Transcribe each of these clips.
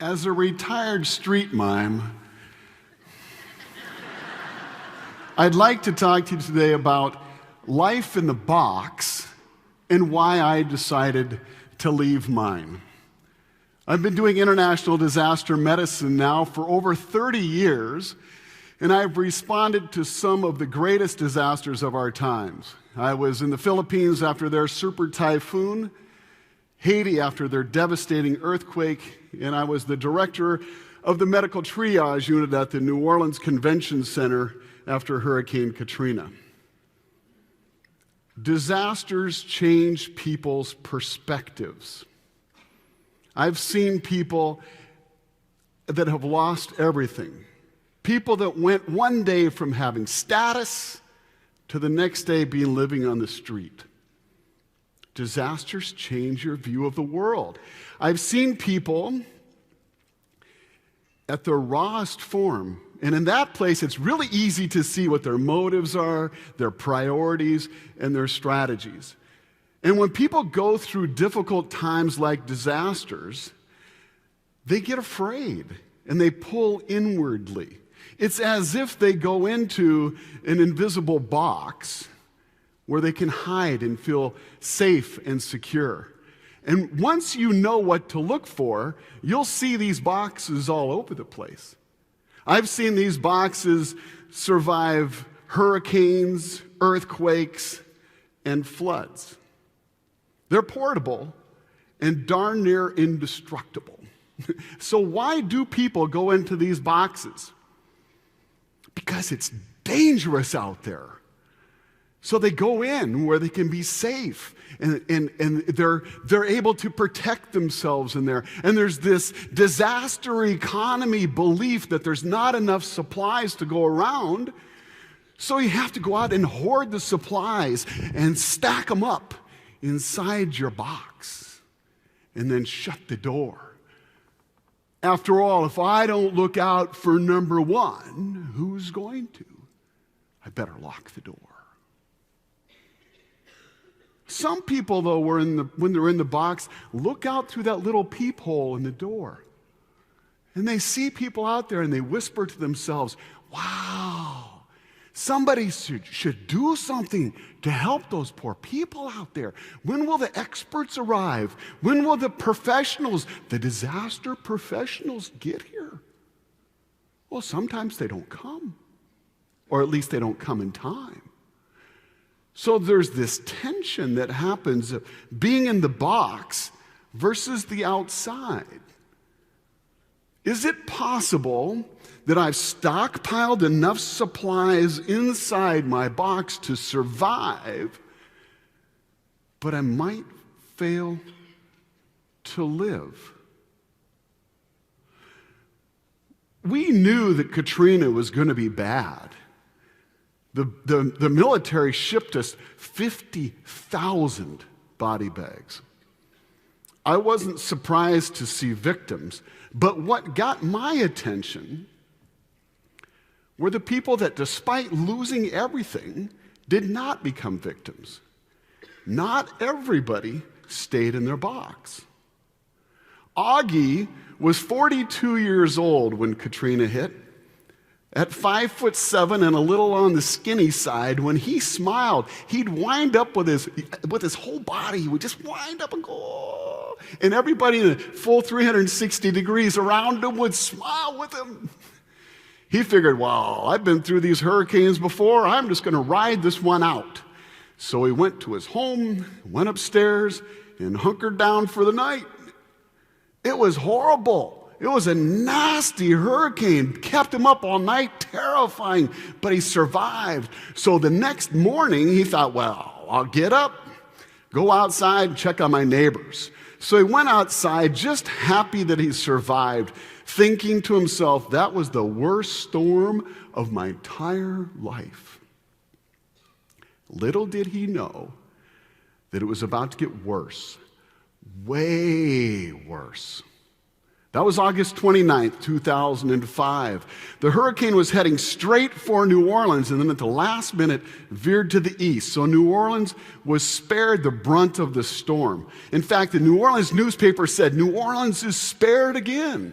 As a retired street mime, I'd like to talk to you today about life in the box and why I decided to leave mine. I've been doing international disaster medicine now for over 30 years, and I've responded to some of the greatest disasters of our times. I was in the Philippines after their super typhoon, Haiti after their devastating earthquake, and I was the director of the medical triage unit at the New Orleans Convention Center after Hurricane Katrina. Disasters change people's perspectives. I've seen people that have lost everything. People that went one day from having status to the next day being living on the street. Disasters change your view of the world. I've seen people at their rawest form, and in that place it's really easy to see what their motives are, their priorities, and their strategies. And when people go through difficult times like disasters, they get afraid and they pull inwardly. It's as if they go into an invisible box where they can hide and feel safe and secure. And once you know what to look for, you'll see these boxes all over the place. I've seen these boxes survive hurricanes, earthquakes, and floods. They're portable and darn near indestructible. So why do people go into these boxes? Because it's dangerous out there. So they go in where they can be safe, and they're able to protect themselves in there. And there's this disaster economy belief that there's not enough supplies to go around, so you have to go out and hoard the supplies and stack them up inside your box and then shut the door. After all, if I don't look out for number one, who's going to? I better lock the door. Some people, though, when they're in the box, look out through that little peephole in the door. And they see people out there and they whisper to themselves, wow, somebody should do something to help those poor people out there. When will the experts arrive? When will the professionals, the disaster professionals, get here? Well, sometimes they don't come, or at least they don't come in time. So there's this tension that happens of being in the box versus the outside. Is it possible that I've stockpiled enough supplies inside my box to survive, but I might fail to live? We knew that Katrina was going to be bad. The military shipped us 50,000 body bags. I wasn't surprised to see victims, but what got my attention were the people that, despite losing everything, did not become victims. Not everybody stayed in their box. Augie was 42 years old when Katrina hit. At 5'7" and a little on the skinny side, when he smiled, he'd wind up with his whole body. He would just wind up and go, oh. And everybody in a full 360 degrees around him would smile with him. He figured, well, I've been through these hurricanes before. I'm just going to ride this one out. So he went to his home, went upstairs, and hunkered down for the night. It was horrible. It was a nasty hurricane, kept him up all night, terrifying, but he survived. So the next morning, he thought, well, I'll get up, go outside, and check on my neighbors. So he went outside, just happy that he survived, thinking to himself, that was the worst storm of my entire life. Little did he know that it was about to get worse, way worse. That was August 29th, 2005. The hurricane was heading straight for New Orleans, and then at the last minute veered to the east. So New Orleans was spared the brunt of the storm. In fact, the New Orleans newspaper said, New Orleans is spared again.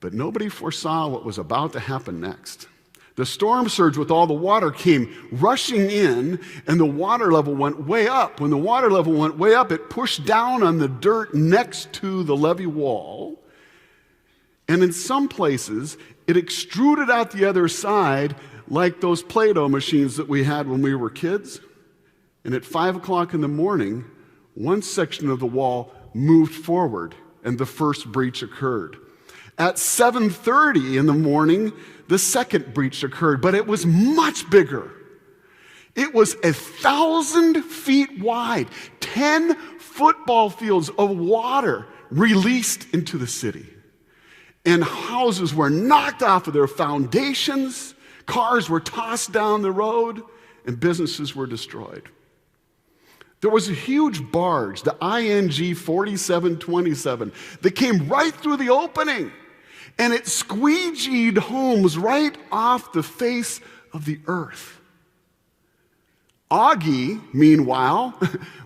But nobody foresaw what was about to happen next. The storm surge with all the water came rushing in, and the water level went way up. When the water level went way up, it pushed down on the dirt next to the levee wall. And in some places, it extruded out the other side like those Play-Doh machines that we had when we were kids. And at 5 o'clock in the morning, one section of the wall moved forward, and the first breach occurred. At 7:30 in the morning, the second breach occurred, but it was much bigger. It was 1,000 feet wide, 10 football fields of water released into the city. And houses were knocked off of their foundations, cars were tossed down the road, and businesses were destroyed. There was a huge barge, the ING 4727, that came right through the opening, and it squeegeed homes right off the face of the earth. Augie, meanwhile,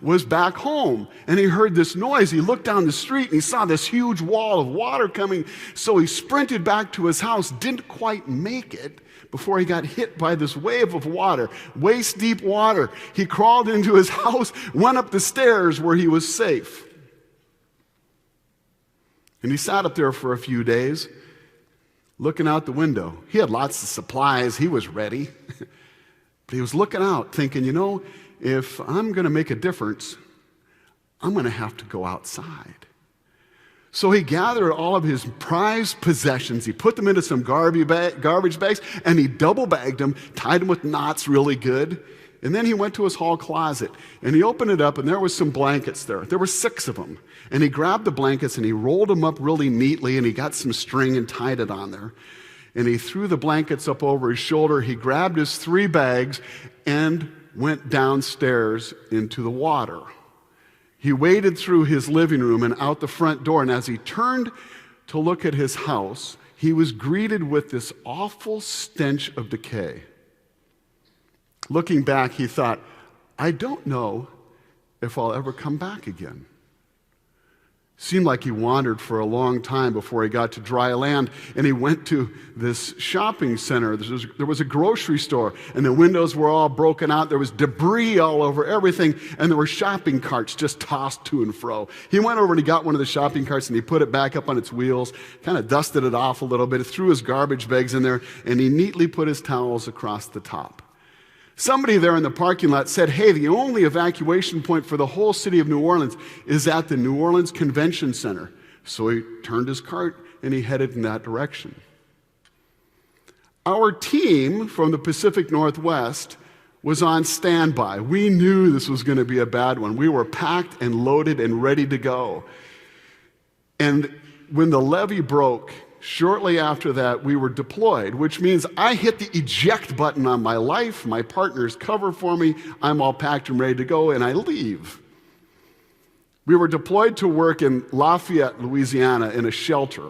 was back home, and he heard this noise. He looked down the street, and he saw this huge wall of water coming, so he sprinted back to his house, didn't quite make it before he got hit by this wave of water, waist-deep water. He crawled into his house, went up the stairs where he was safe. And he sat up there for a few days, looking out the window. He had lots of supplies. He was ready. But he was looking out, thinking, if I'm going to make a difference, I'm going to have to go outside. So he gathered all of his prized possessions. He put them into some garbage bags, and he double-bagged them, tied them with knots really good. And then he went to his hall closet, and he opened it up, and there was some blankets there. There were 6 of them. And he grabbed the blankets, and he rolled them up really neatly, and he got some string and tied it on there. And he threw the blankets up over his shoulder. He grabbed his 3 bags and went downstairs into the water. He waded through his living room and out the front door. And as he turned to look at his house, he was greeted with this awful stench of decay. Looking back, he thought, I don't know if I'll ever come back again. Seemed like he wandered for a long time before he got to dry land, and he went to this shopping center. There was a grocery store, and the windows were all broken out. There was debris all over everything, and there were shopping carts just tossed to and fro. He went over and he got one of the shopping carts, and he put it back up on its wheels, kind of dusted it off a little bit, threw his garbage bags in there, and he neatly put his towels across the top. Somebody there in the parking lot said, hey, the only evacuation point for the whole city of New Orleans is at the New Orleans Convention Center. So he turned his cart and he headed in that direction. Our team from the Pacific Northwest was on standby. We knew this was going to be a bad one. We were packed and loaded and ready to go. And when the levee broke, shortly after that, we were deployed, which means I hit the eject button on my life, my partners cover for me, I'm all packed and ready to go, and I leave. We were deployed to work in Lafayette, Louisiana, in a shelter.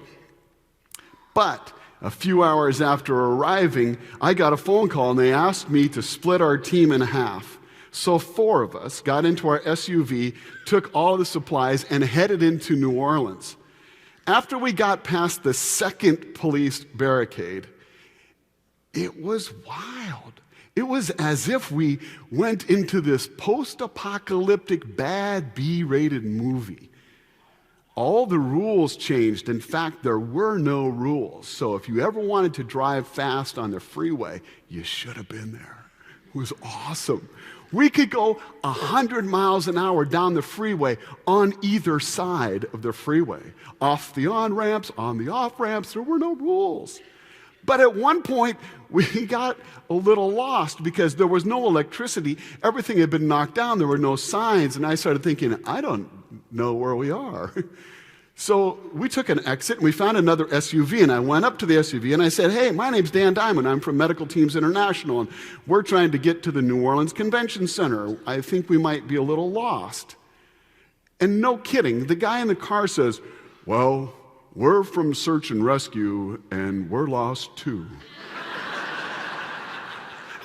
But a few hours after arriving, I got a phone call, and they asked me to split our team in half. So 4 of us got into our SUV, took all the supplies, and headed into New Orleans. After we got past the second police barricade, it was wild. It was as if we went into this post-apocalyptic, bad B-rated movie. All the rules changed. In fact, there were no rules. So if you ever wanted to drive fast on the freeway, you should have been there. It was awesome. We could go 100 miles an hour down the freeway on either side of the freeway. Off the on-ramps, on the off-ramps, there were no rules. But at one point, we got a little lost because there was no electricity. Everything had been knocked down. There were no signs. And I started thinking, I don't know where we are. So we took an exit, and we found another SUV, and I went up to the SUV, and I said, hey, my name's Dan Diamond. I'm from Medical Teams International, and we're trying to get to the New Orleans Convention Center. I think we might be a little lost. And no kidding, the guy in the car says, well, we're from Search and Rescue, and we're lost too.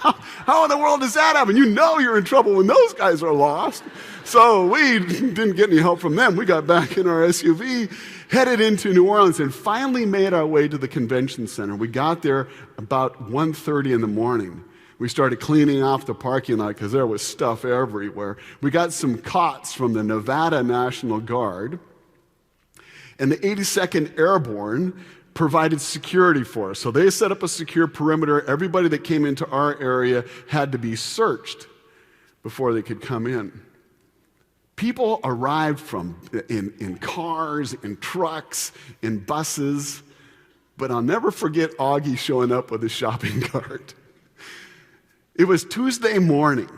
How in the world does that happen? You know you're in trouble when those guys are lost. So we didn't get any help from them. We got back in our SUV, headed into New Orleans, and finally made our way to the convention center. We got there about 1:30 in the morning. We started cleaning off the parking lot because there was stuff everywhere. We got some cots from the Nevada National Guard, and the 82nd Airborne provided security for us. So they set up a secure perimeter. Everybody that came into our area had to be searched before they could come in. People arrived in cars, in trucks, in buses, but I'll never forget Augie showing up with a shopping cart. It was Tuesday morning,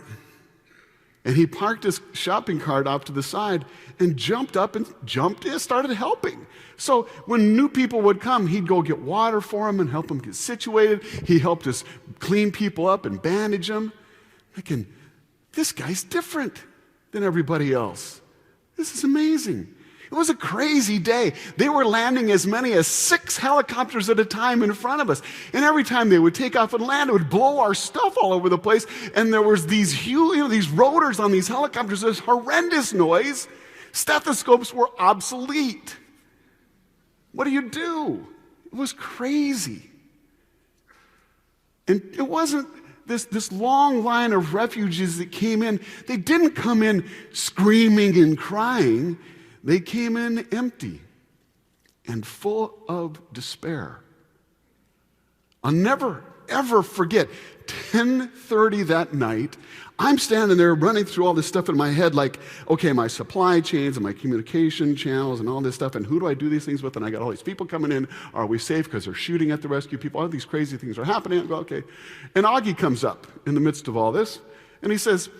and he parked his shopping cart off to the side and jumped in, started helping. So when new people would come, he'd go get water for them and help them get situated. He helped us clean people up and bandage them. Thinking, this guy's different than everybody else. This is amazing. It was a crazy day. They were landing as many as 6 helicopters at a time in front of us. And every time they would take off and land, it would blow our stuff all over the place. And there was these huge, these rotors on these helicopters, this horrendous noise. Stethoscopes were obsolete. What do? It was crazy. And it wasn't this long line of refugees that came in. They didn't come in screaming and crying. They came in empty and full of despair. I'll never, ever forget 10:30 that night. I'm standing there running through all this stuff in my head like, okay, my supply chains and my communication channels and all this stuff, and who do I do these things with? And I got all these people coming in. Are we safe? Because they're shooting at the rescue people. All these crazy things are happening. I go, okay. And Augie comes up in the midst of all this, and he says,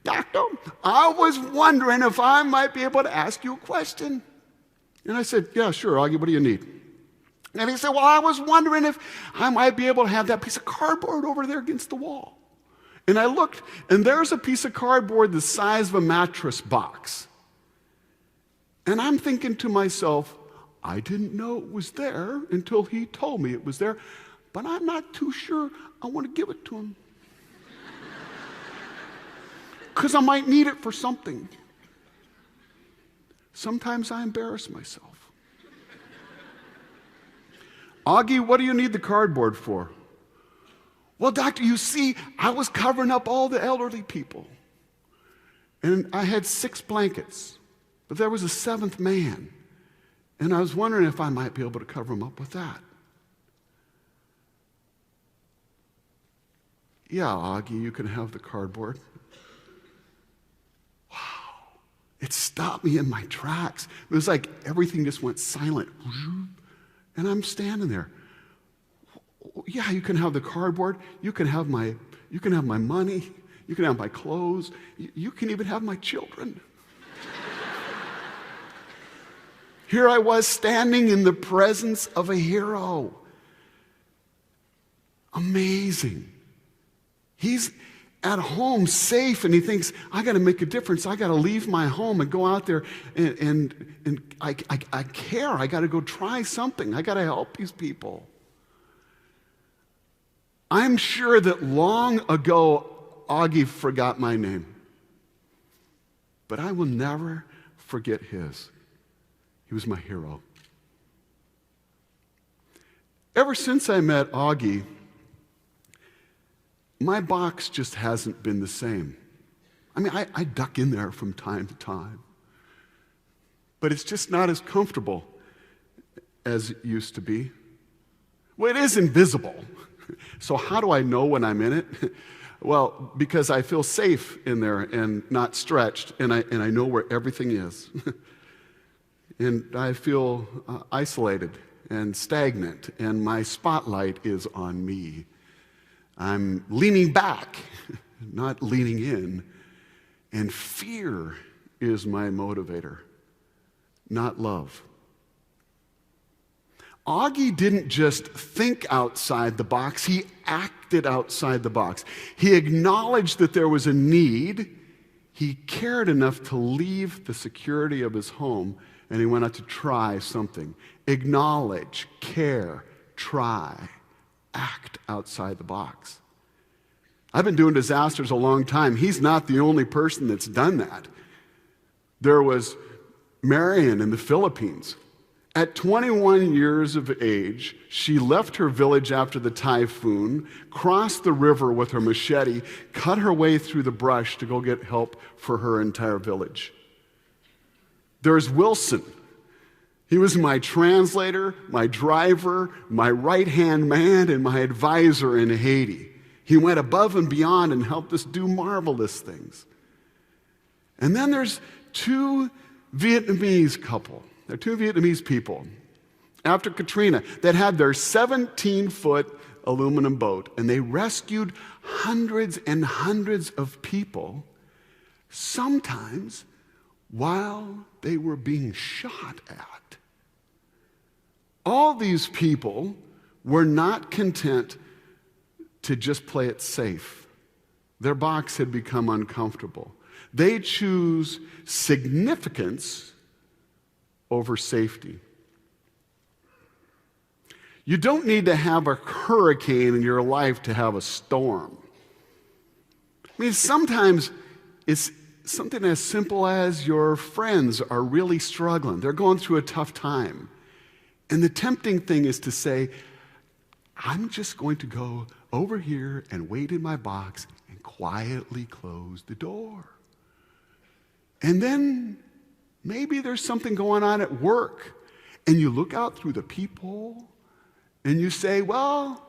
Doctor, I was wondering if I might be able to ask you a question. And I said, yeah, sure, Augie, what do you need? And he said, well, I was wondering if I might be able to have that piece of cardboard over there against the wall. And I looked, and there's a piece of cardboard the size of a mattress box. And I'm thinking to myself, I didn't know it was there until he told me it was there, but I'm not too sure I want to give it to him. Because I might need it for something. Sometimes I embarrass myself. Augie, what do you need the cardboard for? Well, doctor, you see, I was covering up all the elderly people. And I had 6 blankets, but there was a 7th man. And I was wondering if I might be able to cover him up with that. Yeah, Augie, you can have the cardboard. Wow. It stopped me in my tracks. It was like everything just went silent. And I'm standing there. Yeah, you can have the cardboard. You can have my money. You can have my clothes. You can even have my children. Here I was standing in the presence of a hero. Amazing. He's at home safe, and he thinks, I got to make a difference. I got to leave my home and go out there, and I care. I got to go try something. I got to help these people. I'm sure that long ago, Augie forgot my name. But I will never forget his. He was my hero. Ever since I met Augie, my box just hasn't been the same. I mean, I duck in there from time to time. But it's just not as comfortable as it used to be. Well, it is invisible. So how do I know when I'm in it? Well, because I feel safe in there and not stretched, and I know where everything is. And I feel isolated and stagnant, and my spotlight is on me. I'm leaning back, not leaning in, and fear is my motivator, not love. Augie didn't just think outside the box, he acted outside the box. He acknowledged that there was a need. He cared enough to leave the security of his home, and he went out to try something. Acknowledge, care, try, act outside the box. I've been doing disasters a long time. He's not the only person that's done that. There was Marion in the Philippines. At 21 years of age, she left her village after the typhoon, crossed the river with her machete, cut her way through the brush to go get help for her entire village. There's Wilson. He was my translator, my driver, my right-hand man, and my advisor in Haiti. He went above and beyond and helped us do marvelous things. And then there's two Vietnamese couple. They're two Vietnamese people, after Katrina, that had their 17-foot aluminum boat, and they rescued hundreds and hundreds of people, sometimes while they were being shot at. All these people were not content to just play it safe. Their box had become uncomfortable. They choose significance over safety. You don't need to have a hurricane in your life to have a storm. I mean, sometimes it's something as simple as your friends are really struggling. They're going through a tough time. And the tempting thing is to say, I'm just going to go over here and wait in my box and quietly close the door. And then maybe there's something going on at work, and you look out through the peephole, and you say, well,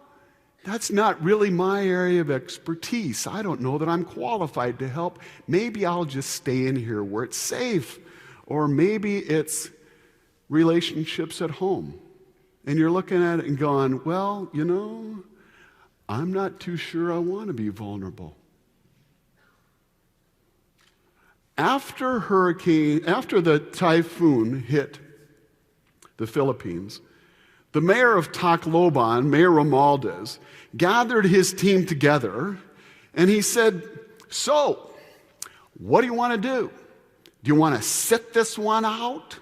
that's not really my area of expertise. I don't know that I'm qualified to help. Maybe I'll just stay in here where it's safe. Or maybe it's relationships at home. And you're looking at it and going, well, you know, I'm not too sure I want to be vulnerable. After the typhoon hit the Philippines, the mayor of Tacloban, Mayor Romualdez, gathered his team together, and he said, so, what do you want to do? Do you want to sit this one out?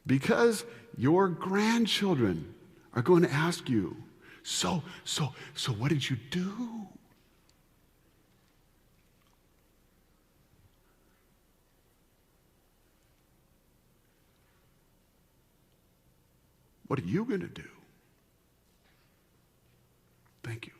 Because your grandchildren are going to ask you, so what did you do? What are you going to do? Thank you.